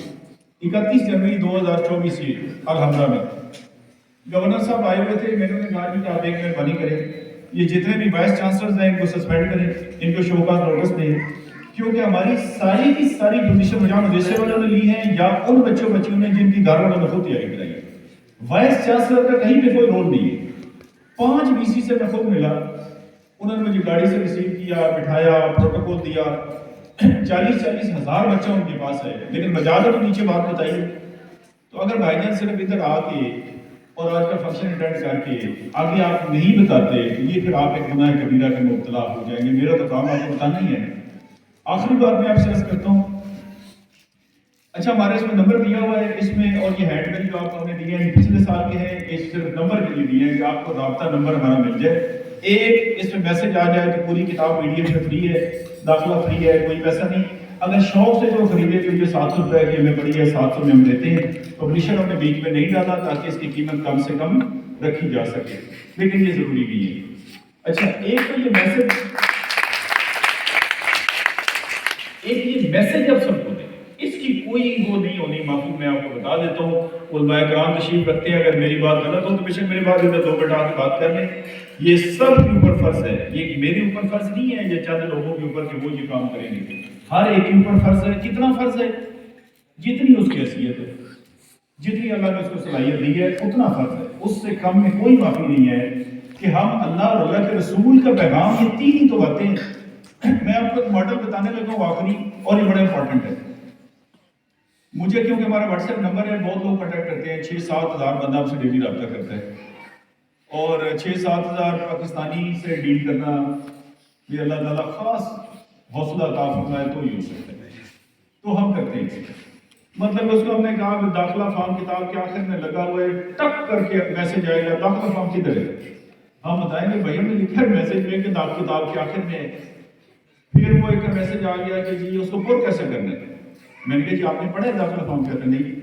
31 جنوری 2024 الحمرہ میں. گورنر صاحب آئے ہوئے تھے, میں نے کہا کہ آپ ایک مہربانی کریں, یہ جتنے بھی وائس چانسلرز ہیں ان کو سسپینڈ کریں، ان کو شوکاز نوٹس دیں، کیونکہ ہماری ساری کی ساری پوزیشن یا مدرسے والوں نے لی ہیں یا ان بچوں نے جن کی گھر والوں نے خود تیاری کرائی ہے۔ وائس چانسلر کا کہیں پہ کوئی رول نہیں ہے۔ 5 VC سے میں خود ملا، انہوں نے مجھے گاڑی سے ریسیو کیا، بٹھایا، پروٹوکول دیا، 40 ہزار بچہ ان کے پاس ہے، لیکن مجازہ تو نیچے بات بتائیے۔ تو اگر بھائی جان صرف ادھر آ کے اور آج کا فنکشن اٹینڈ کر کے آگے آپ نہیں بتاتے تو یہ پھر آپ ایک گناہ کبیرہ کے مبتلا ہو جائیں گے۔ میرا تو کام آپ کو بتانا ہی ہے۔ آخری بات میں آپ سے عرض کرتا ہوں، اچھا ہمارے اس میں نمبر دیا ہوا ہے، اس میں اور یہ ہینڈ بل جو آپ کو ہم نے دیے ہیں پچھلے سال کے ہیں، اس صرف نمبر کے لیے دیے ہیں کہ آپ کو رابطہ نمبر ہمارا مل جائے۔ ایک اس میں میسج آ جائے تو پوری کتاب PDF میں فری ہے، داخلہ فری ہے، کوئی پیسہ نہیں۔ اگر شوق سے جو خریدے تو یہ 700 روپے کی ہمیں پڑی ہے، 700 میں ہم دیتے ہیں۔ پبلشر ہم نے بیچ میں نہیں ڈالا تاکہ اس کی قیمت کم سے کم رکھی جا سکے، لیکن یہ ضروری بھی ہے۔ اچھا ایک تو یہ میسج اب سب کو دیں، اس کی کوئی وہ نہیں ہونی معقول، میں آپ کو بتا دیتا ہوں۔ علماء کرام تشریف رکھتے ہیں، اگر میری بات غلط ہو تو بے شک میری بات ادھر 2 منٹ آ کے بات کر لیں۔ یہ سب کے اوپر فرض ہے، یہ میرے اوپر فرض نہیں ہے، یہ چند لوگوں کے اوپر کہ وہ یہ کام کریں گے۔ ہر ایک کے اوپر فرض ہے۔ کتنا فرض ہے؟ جتنی اس کی حیثیت ہے، جتنی اللہ نے اس کو صلاحیت دی ہے اتنا فرض ہے، اس سے کم میں کوئی معافی نہیں ہے کہ ہم اللہ اور اللہ کے رسول کا پیغام، یہ 3 ہی تو باتیں ہیں۔ میں آپ کو ایک ماڈل بتانے لگا ہوں آخری، اور یہ بڑا امپورٹنٹ ہے مجھے، کیونکہ ہمارا واٹس ایپ نمبر ہے، بہت لوگ کانٹیکٹ کرتے ہیں، 6-7 ہزار بندہ ہم سے ڈیلی رابطہ کرتا ہے، اور 6-7 ہزار پاکستانی سے ڈیل کرنا یہ اللہ تعالیٰ خاص حوصلہ عطا فرمائے تو ہی ہو سکتا ہے، تو ہم کرتے ہیں۔ مطلب اس کو ہم نے کہا کہ داخلہ فارم کتاب کے آخر میں لگا ہوا ہے، ٹک کر کے میسج آئے گا داخلہ فارم کدھر ہے؟ ہم بتائیں گے بھائی ہم نے لکھا ہے میسج میں کہ داخلہ کتاب کے آخر میں ہے۔ پھر وہ ایک میسج آ گیا کہ جی اس کو پر کیسے کرنا ہے؟ میں نے کہا جی آپ نے پڑھا ہے داخلہ فارم کہتے نہیں،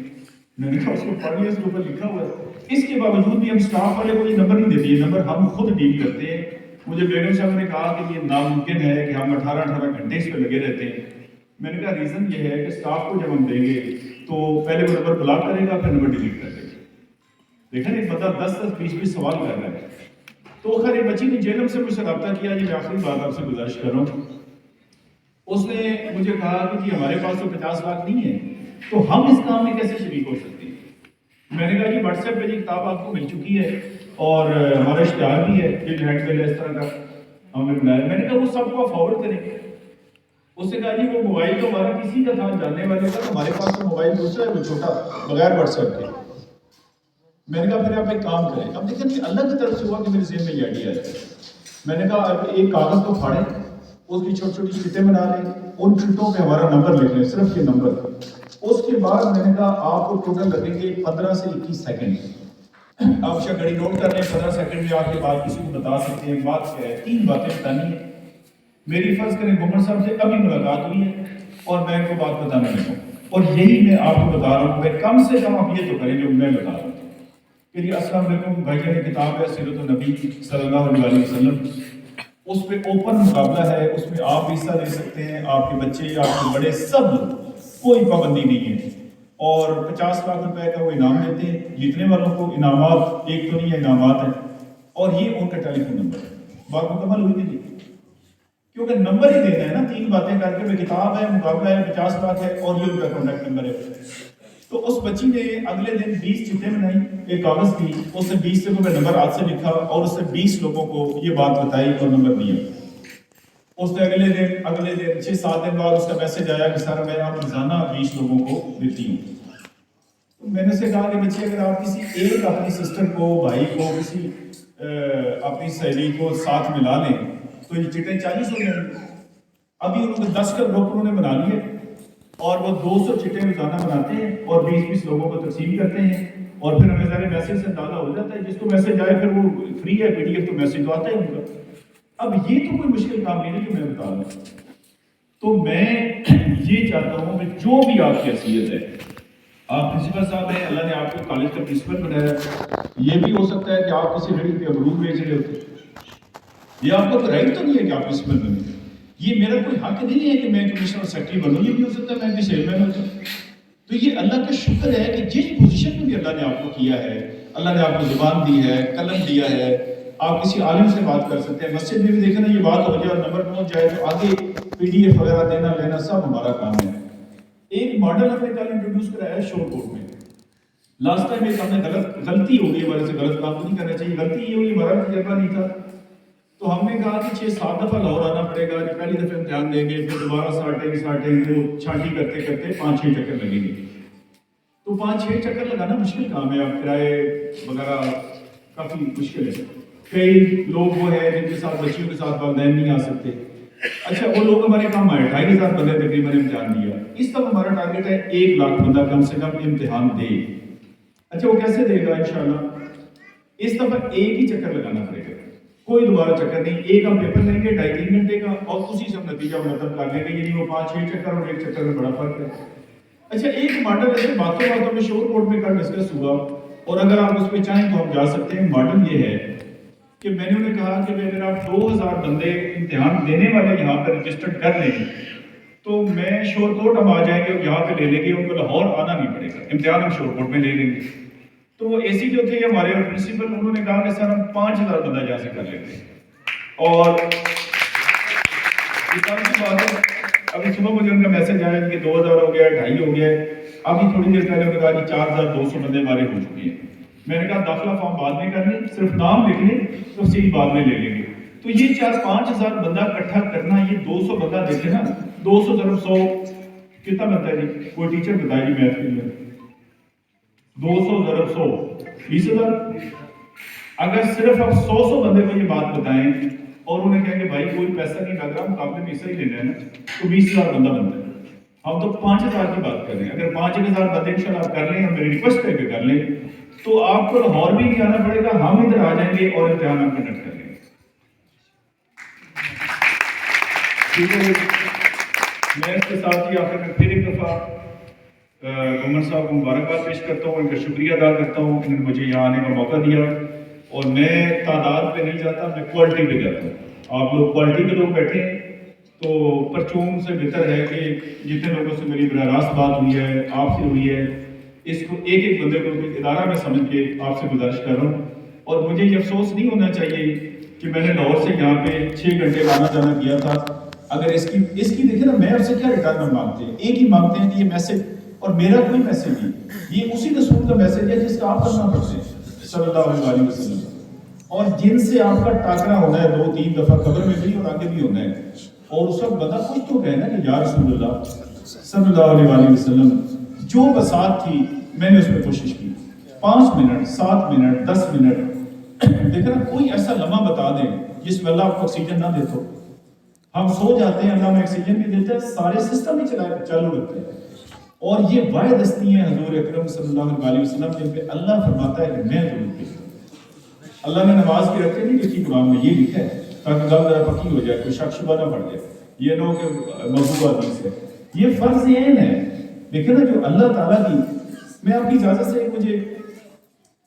میں نے کہا اس کو پڑھ لیا، اس کے اوپر لکھا ہوا ہے۔ اس کے باوجود بھی ہم سٹاف والے کو یہ نمبر نہیں دیتے، یہ نمبر ہم خود ڈیل کرتے ہیں۔ مجھے بیگم صاحب نے کہا کہ یہ ناممکن ہے کہ ہم 18 گھنٹے اس پہ لگے رہتے ہیں۔ میں نے کہا ریزن یہ ہے کہ سٹاف کو جب ہم دیں گے تو پہلے وہ نمبر بلاک کرے گا، پھر نمبر ڈیلیٹ کر دے گا۔ دیکھیں ایک بندہ 10-20 سوال کر رہا ہے۔ تو خیر ایک بچی نے جیلم سے مجھ سے رابطہ کیا، یہ آخری بات آپ سے گزارش کر رہا ہوں۔ اس نے مجھے کہا کہ جی ہمارے پاس تو 50 لاکھ نہیں ہے، تو ہم اس کام میں کیسے شریک ہو سکتے ہیں؟ میں نے کہا جی واٹس ایپ پہ یہ کتاب آپ کو مل چکی ہے اور ہمارا اشتہار بھی ہے، یہ ہینڈ بل ہے اس طرح کا ہم نے بنایا۔ میں نے کہا وہ سب کو فارورڈ کریں گے۔ اس نے کہا جی وہ موبائل تو ہمارا کسی کا تھا جاننے والے کا، ہمارے پاس تو موبائل دوسرا ہے وہ چھوٹا بغیر واٹس ایپ کے۔ میں نے کہا پھر آپ ایک کام کریں، اب دیکھیں کہ اللہ کی طرف سے ہوا کہ میرے ذہن میں یہ آئیڈیا ہے۔ میں نے کہا اب ایک کاغذ کو پھاڑیں، اس کی چھوٹی چھوٹی چٹیں بنا لیں، ان چٹوں پہ ہمارا نمبر لکھ لیں، صرف یہ نمبر۔ اس کے بعد میں نے کہا آپ کو ٹوٹل لگیں گے 15 سے 21 سیکنڈ۔ آپ شاید گھڑی نوٹ کر لیں، 15 سیکنڈ میں آپ کے بات کسی کو بتا سکتے ہیں۔ بات کیا ہے؟ 3 باتیں بتانی ہیں۔ میری فرض کریں گھومر صاحب سے ابھی ملاقات ہوئی ہے اور میں ان کو بات بتانے لگا ہوں، اور یہی میں آپ کو بتا رہا ہوں کہ کم سے کم آپ یہ تو کریں جو میں بتا رہا ہوں کہ جی السلام علیکم بھائی جان، کتاب ہے سیرت النبی صلی اللہ علیہ وسلم، اس پہ اوپن مقابلہ ہے، اس میں آپ حصہ لے سکتے ہیں، آپ کے بچے، آپ کے بڑے، سب لوگ، کوئی پابندی نہیں ہے، اور 50 لاکھ روپے کا وہ انعام دیتے ہیں جیتنے والوں کو۔ انعامات ایک تو نہیں ہے، انعامات ہیں، اور یہ ان کا ٹیلی فون نمبر ہے۔ بات مکمل ہوئی نہیں، کیونکہ نمبر ہی دینا ہے نا، 3 باتیں کر کے وہ کتاب ہے، مقابلہ ہے، 50 لاکھ ہے، اور یہ ان کا کانٹیکٹ نمبر ہے۔ تو اس بچی نے اگلے دن 20 چٹیں بنائی، ایک کاغذ دی، اس نے 20 لوگوں کا نمبر ہاتھ سے لکھا اور اس نے 20 لوگوں کو یہ بات بتائی اور نمبر دیا۔ اس نے اگلے دن 6-7 دن بعد اس کا میسج آیا کہ سر میں آپ روزانہ 20 لوگوں کو دیتی ہوں۔ تو میں نے اسے کہا کہ بچے اگر آپ کسی ایک اپنی سسٹر کو، بھائی کو، کسی اپنی سہیلی کو ساتھ ملا لیں تو یہ چٹیں 40 ہو جائیں گی۔ ابھی انہوں نے 10 کا گروپ انہوں نے بنا لیے اور وہ 200 چٹیں روزانہ بناتے ہیں اور 20-20 لوگوں کو تقسیم کرتے ہیں، اور پھر ہمیں سارے میسج سے اندازہ ہو جاتا ہے، جس کو میسج آئے پھر وہ فری ہے PDF تو میسج تو آتا ہے ان کا۔ اب یہ تو کوئی مشکل کام نہیں ہے جو میں بتا رہا ہوں۔ تو میں یہ چاہتا ہوں کہ جو بھی آپ کی حیثیت ہے، آپ پرنسپل صاحب ہیں، اللہ نے آپ کو کالج کا پرنسپل بنایا ہے، یہ بھی ہو سکتا ہے کہ آپ کسی ریڑھی پہ امرود بیچ رہے ہوتے، یہ آپ کا تو رائٹ تو نہیں ہے کہ آپ پرنسپل بنیں، یہ میرا کوئی حق نہیں ہے کہ میں کمشنر سیکرٹری بنوں، یہ بھی ہو سکتا ہے میں بھی چیئرمین ہوں۔ تو یہ اللہ کا شکر ہے کہ جس پوزیشن میں بھی اللہ نے آپ کو کیا ہے، اللہ نے آپ کو زبان دی ہے، قلم دیا ہے، آپ کسی عالم سے بات کر سکتے ہیں، مسجد میں بھی دیکھیں نا یہ بات ہو جائے اور نمبر پہنچ جائے تو آگے PDF وغیرہ دینا لینا سب ہمارا کام ہے۔ ایک ماڈل ہم نے کل انٹروڈیوس کرایا ہے شور کوٹ میں۔ لاسٹ ٹائم ایک ہم نے غلطی ہو گئی، ہمارے سے غلط کام نہیں کرنا چاہیے، غلطی یہ ہوئی ہمارا تجربہ نہیں تھا، تو ہم نے کہا کہ 6-7 دفعہ لاہور آنا پڑے گا، پہلی دفعہ امتحان دیں گے، پھر دوبارہ ساٹیں وہ چھانٹی کرتے کرتے 5-6 چکر لگیں گے، تو 5-6 چکر لگانا مشکل کام ہے، اب کرائے وغیرہ کافی مشکل ہے۔ کئی لوگ وہ ہیں جن کے ساتھ بچیوں کے ساتھ والدین نہیں آ سکتے، اچھا وہ لوگ ہمارے کام آئے، 2500 بندے تقریباً امتحان دیا، اس طرح ہمارا ٹارگیٹ ہے 1 لاکھ بندہ کم سے کم امتحان دے۔ اچھا وہ کیسے دے گا انشاءاللہ؟ اس دفعہ ایک ہی چکر لگانا پڑے گا، کوئی دوبارہ چکر نہیں، ایک ہم پیپر لیں گے 2.5-3 گھنٹے کا اور اسی سے ہم نتیجہ مرتب کر لیں گے، یعنی وہ 5-6 چکر اور ایک چکر میں بڑا فرق ہے۔ اچھا ایک ماڈل ایسے باتوں میں شور کوٹ میں کل ڈسکس ہوا، اور اگر آپ اس پہ چاہیں تو ہم جا سکتے ہیں۔ ماڈل یہ ہے کہ میں نے انہیں کہا کہ اگر آپ 2000 بندے امتحان دینے والے یہاں پہ رجسٹرڈ کر لیں تو میں شور کوٹ ہم آ جائیں گے اور یہاں پہ لے لیں گے، ان کو لاہور آنا نہیں پڑے گا، امتحان ہم شور کوٹ میں لے لیں گے۔ تو وہ AC جو تھے ہمارے پرنسپل، انہوں نے کہا کہ سر ہم 5000 بندہ یہاں سے کر لیتے ہیں، اور ابھی صبح مجھے ان کا میسج آیا کہ 2000 ہو گیا، 2.5 ہو گیا، ابھی تھوڑی دیر پہلے انہوں نے کہا کہ 4200 بندے ہمارے ہو چکے ہیں۔ میں نے کہا داخلہ فارم بعد میں کر لیں، صرف نام لکھ لیں، تفصیل بعد میں لے لیں گے۔ تو یہ 4-5 ہزار بندہ اکٹھا کرنا، یہ 200 بندہ دیکھیں نا، 200 ضرب 100 کتنا بنتا ہے جی؟ کوئی ٹیچر بتائے جی میتھ کے لیے؟ 200 ضرب 100 20,000۔ اگر صرف آپ 100 بندے کو یہ بات بتائیں اور انہیں کہیں کہ بھائی کوئی پیسہ نہیں لگ رہا، مقابلے میں حصہ ہی لینا ہے نا، تو 20,000 بندہ بنتا ہے۔ ہم تو 5,000 کی بات کر رہے ہیں، اگر 5,000 بندے انشاءاللہ آپ کر لیں اور میری ریکویسٹ کر کے کر لیں تو آپ کو لاہور بھی نہیں آنا پڑے گا، ہم ادھر آ جائیں گے اور امتحان ہم کنڈکٹ کر لیں گے۔ ٹھیک ہے، میں اس کے ساتھ ہی آخر میں پھر ایک دفعہ گورنر صاحب کو مبارکباد پیش کرتا ہوں، ان کا شکریہ ادا کرتا ہوں، انہوں نے مجھے یہاں آنے کا موقع دیا، اور میں تعداد پہ نہیں جاتا، میں کوالٹی پہ جاتا ہوں۔ آپ لوگ کوالٹی کے لوگ بیٹھے ہیں تو پرچون سے بہتر ہے کہ جتنے لوگوں سے میری براہ راست بات ہوئی ہے، آپ سے ہوئی ہے، اس کو ایک ایک بندے کو ایک ادارہ میں سمجھ کے آپ سے گزارش کر رہا ہوں۔ اور مجھے یہ افسوس نہیں ہونا چاہیے کہ میں نے لاہور سے یہاں پہ 6 گھنٹے کا آنا جانا کیا تھا۔ اگر اس کی دیکھیں نا، میں آپ سے کیا ریٹرن مانگتے ہیں؟ ایک ہی مانگتے ہیں کہ یہ میسج، اور میرا کوئی میسج نہیں، یہ اسی رسول کا میسج ہے جس کا آپ کرنا پڑتے ہیں صلی اللہ علیہ وسلم، اور جن سے آپ کا ٹاکرا ہونا ہے 2-3 دفعہ قبر میں بھی اور آگے بھی ہونا ہے، اور اس وقت بندہ کچھ تو کہنا کہ یا رسول اللہ صلی اللہ علیہ وسلم، جو بساط تھی میں نے اس میں کوشش کی، 5 منٹ 7 منٹ 10 منٹ، دیکھنا کوئی ایسا لمحہ بتا دیں جس میں اللہ آپ کو آکسیجن نہ دیتا ہو۔ ہم سو جاتے ہیں، اللہ میں آکسیجن بھی دیتا ہے، سارے سسٹم ہی چالو رکھتے ہیں، اور یہ واحد ہستی ہیں حضور اکرم صلی اللہ علیہ وسلم جن پہ اللہ فرماتا ہے کہ میں ضرور پیش کروں۔ اللہ نے نماز کی رکھتے نہیں کسی قرآن میں، یہ لکھا ہے تاکہ گل ذرا پکی ہو جائے، کوئی شک شبہ نہ پڑ جائے، یہ نہ ہو کہ موضوع حدیث ہے، یہ فرض عین ہے۔ دیکھیں نا جو اللہ تعالیٰ کی، میں آپ کی اجازت سے مجھے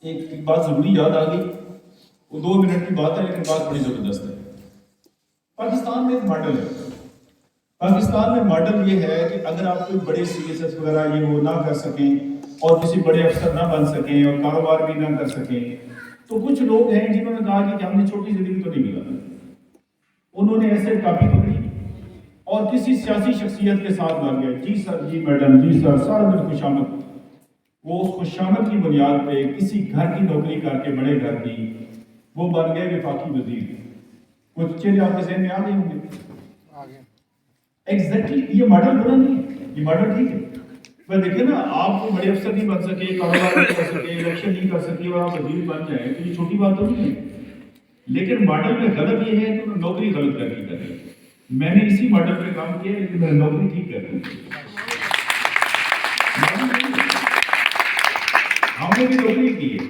ایک بات ضروری یاد آ گئی، وہ 2 منٹ کی بات ہے لیکن بات بڑی زبردست ہے۔ پاکستان میں ایک ماڈل ہے، پاکستان میں ماڈل یہ ہے کہ اگر آپ کوئی بڑے CSS وغیرہ یہ وہ نہ کر سکیں اور کسی بڑے افسر نہ بن سکیں اور کاروبار بھی نہ کر سکیں، تو کچھ لوگ ہیں جنہوں نے کہا کہ ہم نے چھوٹی زندگی تو نہیں ملا، انہوں نے ایسے کاپی پکڑی اور کسی سیاسی شخصیت کے ساتھ لگ گئے، جی سر جی میڈم جی سر، سارا دن خوشامد، وہ اس خوشامد کی بنیاد پہ کسی گھر کی نوکری کر کے بڑے گھر کی وہ بن گئے وفاقی وزیر۔ کچھ چیزیں آپ کے ذہن میں آ گئی ہوں گے؟ ایگزیکٹلی یہ ماڈل برا نہیں ہے، یہ ماڈل ٹھیک ہے۔ میں دیکھیں نا، آپ کو بڑے افسر نہیں بن سکے، کاروبار نہیں کر سکے، الیکشن نہیں کر سکے اور آپ وزیر بن جائیں تو یہ چھوٹی بات تو نہیں ہے، لیکن ماڈل میں غلط یہ ہے کہ انہوں نے نوکری غلط کر کے کر لی۔ میں نے اسی ماڈل پہ کام کیا لیکن میں نوکری ٹھیک کر رہی ہوں، ہم نے بھی نوکری کی ہے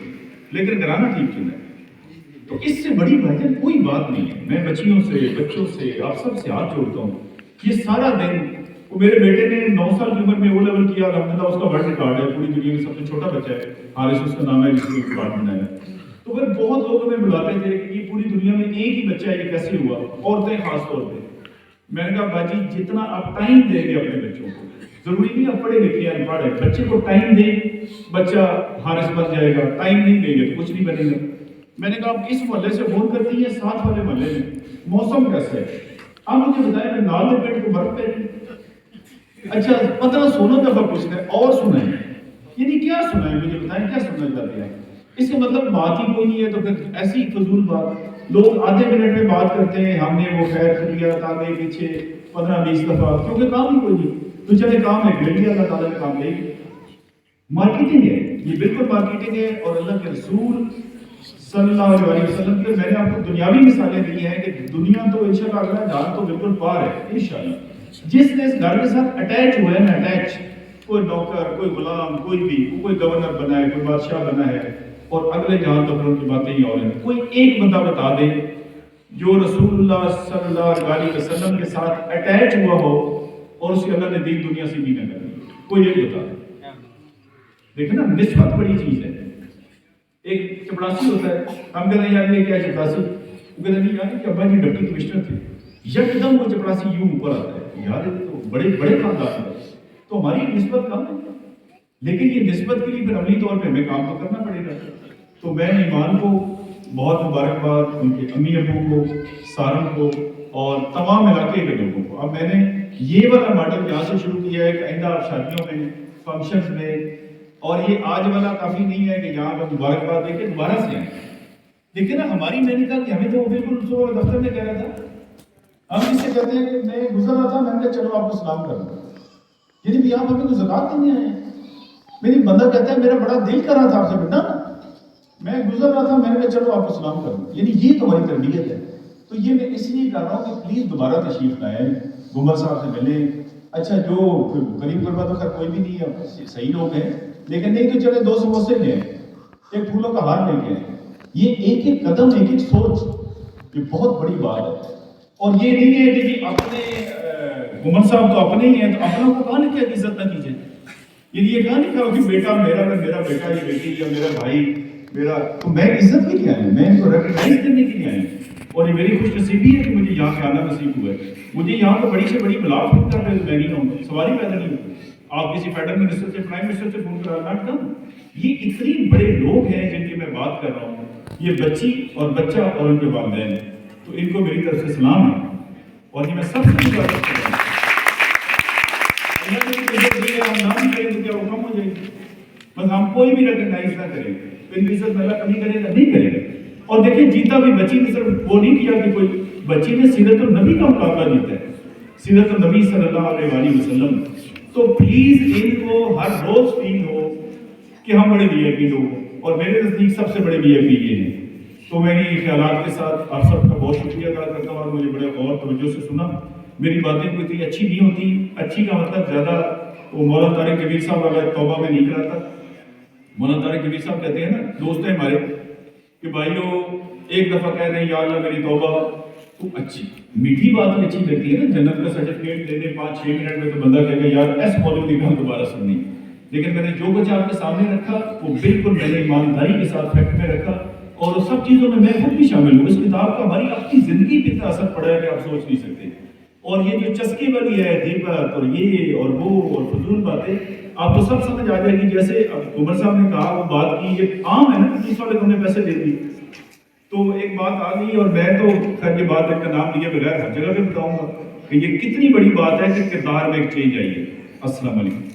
لیکن گھرانہ ٹھیک چلا ہے۔ تو اس سے بڑی بھائی کوئی بات نہیں ہے۔ میں بچیوں سے، بچوں سے، آپ سب سے ہاتھ جوڑتا ہوں، یہ سارا دن، وہ میرے بیٹے نے 9 سال کی عمر میں O لیول کیا، الحمدللہ اس کا ورلڈ ریکارڈ ہے، پوری دنیا میں سب سے چھوٹا بچہ ہے، حارث اس کا نام ہے، جس نے ریکارڈ بنایا۔ تو پھر بہت لوگ ہمیں بلاتے تھے کہ یہ پوری دنیا میں ایک ہی بچہ ہے، یہ کیسے ہوا، عورتیں خاص طور پہ۔ میں نے کہا باجی جتنا آپ ٹائم دیں گے اپنے بچوں کو، ضروری نہیں آپ پڑھے لکھے یا انپڑھ ہے، بچے کو ٹائم دیں، بچہ حارث بن جائے گا، ٹائم نہیں دیں گے تو کچھ نہیں بنے گا۔ میں نے کہا آپ کس محلے سے فون کرتی ہیں؟ ساتھ والے محلے میں. موسم کیسا ہے؟ آپ مجھے بتائیں کہ نال میں پیٹ کو برف پہ. اچھا 15-16 دفعہ پوچھنا ہے اور سنیں. یعنی کیا سنا ہے مجھے بتائیں، کیا سننا چاہتے ہیں؟ اس کا مطلب بات ہی کوئی نہیں ہے، تو پھر ایسی فضول بات. لوگ آدھے منٹ میں بات کرتے ہیں، ہم نے وہ خیر کیا آگے پیچھے 15-20 دفعہ، کیونکہ کام ہی کوئی نہیں. تو چلے کام ہے لے لیا، اللہ تعالیٰ نے کام لے لیا. مارکیٹنگ ہے یہ، بالکل مارکیٹنگ ہے. اور اللہ کے رسول صلی اللہ علیہ وسلم کے میں نے آپ کو دنیاوی مثالیں دی ہیں کہ دنیا تو انشاءاللہ اگلا جان تو بالکل پار ہے انشاءاللہ. جس نے اس گھر کے ساتھ اٹیچ ہوا ہے نا، اٹیچ، کوئی نوکر، کوئی غلام، کوئی بھی، کوئی گورنر بنا ہے، کوئی بادشاہ بنا ہے، اور اگلے جہاں تک ان کی باتیں ہی اور ہیں. کوئی ایک بندہ بتا دے جو رسول اللہ صلی اللہ علیہ وسلم کے ساتھ اٹیچ ہوا ہو اور اس کے اللہ نے دین دنیا سے بھی نہ کر. کوئی ایک بتا دے. دیکھیں نا، نسبت بڑی چیز ہے. ایک چپڑاسی ہوتا ہے، ہم کہتے ہیں یار یہ کیا چپڑاسی؟ وہ کہتے ہیں نہیں یار کہ ابا جی ڈپٹی کمشنر تھے. یکدم وہ چپڑاسی یوں اوپر آتا ہے، یار یہ تو بڑے بڑے خاندان ہے، تو ہماری نسبت کم ہے. لیکن یہ نسبت کے لیے پھر عملی طور پہ ہمیں کام تو کرنا پڑے گا. تو میں ایمان کو بہت مبارکباد، ان کے امی ابو کو، سارم کو، اور تمام علاقے کے لوگوں کو. اب میں نے یہ والا ماڈل یہاں سے شروع کیا ہے کہ آئندہ آپ شادیوں میں، فنکشنز میں، اور یہ آج والا کافی نہیں ہے کہ یہاں پر مبارکباد دے کے دوبارہ سے آئیں. لیکن نا ہماری، میں نے کہا کہ ہمیں تو بالکل صبح دفتر میں کہہ رہا تھا، ہم اس سے کہتے ہیں کہ میں گزر رہا تھا، میں نے کہا چلو آپ کو سلام کر دوں. یعنی بھی آپ ہمیں تو زکات دینے آئے ہیں. میری بندہ کہتا ہے میرا بڑا دل کر رہا تھا آپ سے ملنا نا، میں گزر رہا تھا، میں نے کہا چلو آپ کو سلام کر دوں. یعنی یہ تمہاری تربیت ہے. تو یہ میں اس لیے کر رہا ہوں کہ پلیز دوبارہ تشریف لائیں، گمبر صاحب سے ملیں. اچھا جو قریب قربا تو خیر کوئی بھی نہیں ہے، صحیح لوگ ہیں، لیکن نہیں تو چلے 2 سموسے لے آئیں، ایک پھولوں کا ہار لے کے آئیں. یہ ایک ایک قدم، ایک ایک سوچ، یہ بہت بڑی بات ہے. اور یہ نہیں ہے کہ جی اپنے گمبر صاحب تو اپنے ہی ہیں، تو اپنوں کو کہاں لکھا کہ عزت نہ کیجیے. یہ کہاں لکھا ہو کہ بیٹا میرا، میرا بیٹا یہ بیٹی، یا میرا بھائی میرا. تو میں عزت کے لیے آیا ہوں، میں ان کو ریکگنائز کرنے کے لیے آیا ہوں. اور یہ میری خوش نصیبی ہے کہ مجھے یہاں پہ آنا نصیب ہوا ہے. مجھے یہاں پہ بڑی سے بڑی بلا فون کر رہے میں نہیں آؤں گا، سواری پیدا نہیں ہوگی. آپ کسی فیڈرل منسٹر سے، پرائم منسٹر سے فون کرا ناٹ کم. یہ اتنے بڑے لوگ ہیں جن کی میں بات کر رہا ہوں. یہ بچی اور بچہ اور ان کے والدین، تو ان کو میری طرف سے سلام ہے. اور یہ میں سب سے مبارک کرتا ہوں. اللہ نے عزت دی ہے، ہم نہ بھی کریں تو کیا وہ کم ہو جائے گی؟ بس ہم کوئی بھی ریکگنائز نہ کریں تو ان کی عزت میں اللہ کمی کرے گا، نہیں کرے گا. اور دیکھیں جیتا بھی بچی نے صرف وہ نہیں کیا کہ کوئی بچی نے سیرت النبی کا مقابلہ جیتا ہے، سیرت النبی صلی اللہ علیہ وسلم. تو پلیز ان کو ہر روز فیل ہو کہ ہم بڑے وی آئی پی لوگ ہیں، اور میرے نزدیک سب سے بڑے وی آئی پی یہ ہیں. تو میں ان خیالات کے ساتھ آپ سب کا بہت شکریہ ادا کرتا ہوں. اور مجھے بڑے غور توجہ سے سنا. میری باتیں کوئی اتنی اچھی نہیں ہوتی، اچھی کا مطلب زیادہ وہ مولانا طارق کبیر صاحب والا توبہ میں نہیں کراتا. مولانا طارق کبیر صاحب کہتے ہیں نا، دوست ہیں ہمارے، کہ بھائیو ایک دفعہ کہہ رہے ہیں یا اللہ میری توبہ، تو اچھی میٹھی بات بھی اچھی لگتی ہے نا. جنت کا سرٹیفکیٹ دے دیں 5-6 منٹ میں تو بندہ کہے گا یار ایس مولوی کی گل دوبارہ سننی. لیکن میں نے جو کچھ آپ کے سامنے رکھا وہ بالکل میں نے ایمانداری کے ساتھ فیکٹ میں رکھا، اور اس سب چیزوں میں خود بھی شامل ہوں. اس کتاب کا ہماری اپنی زندگی پہ اتنا اثر پڑا ہے کہ آپ سوچ نہیں سکتے. اور یہ جو چسکی والی ہے غیبت اور یہ اور وہ اور فضول باتیں آپ کو سب سمجھ آ جائے گی. جیسے عمر صاحب نے کہا وہ بات کی، یہ عام ہے نا، پولیس والے کو ہم نے پیسے دے دی تو ایک بات آ گئی. اور میں تو خیر یہ بات ایک کا نام لیے بغیر ہر جگہ پہ بتاؤں گا کہ یہ کتنی بڑی بات ہے کہ کردار میں ایک چینج آئی ہے. السلام علیکم.